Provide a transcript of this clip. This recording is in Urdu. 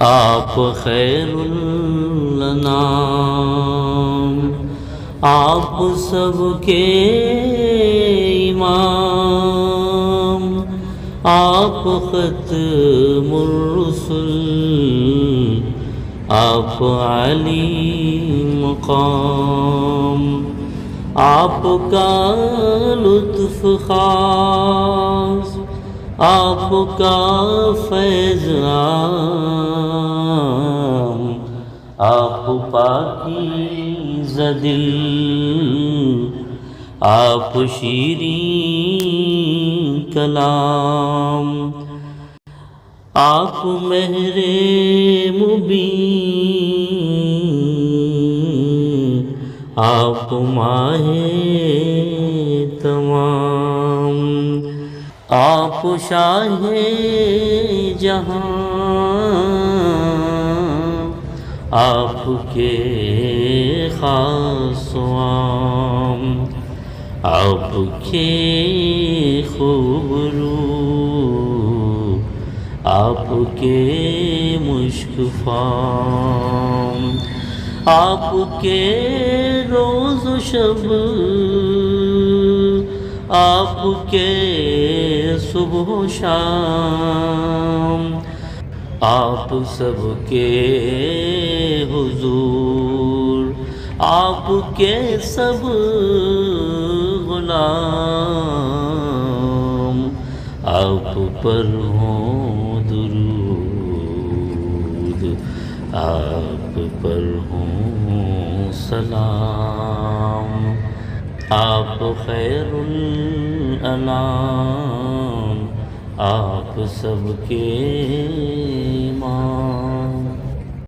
آپ خیر الانام، آپ سب کے امام، آپ ختم الرسل، آپ علی مقام، آپ کا لطف خاص، آپ کا فیض عام، آپ پاکیزہ دل، آپ شیریں کلام، آپ مہر مبین، آپ ماہ تمام، آپ شاہ جہاں، آپ کے خاص و عام، آپ کے خوبرو، آپ کے مشک فام، آپ کے روز و شب، آپ کے صبح و شام، آپ سب کے حضور، آپ کے سب غلام، آپ پر ہوں درود، آپ پر ہوں سلام، آپ خیر الانام، آپ سب کے امام۔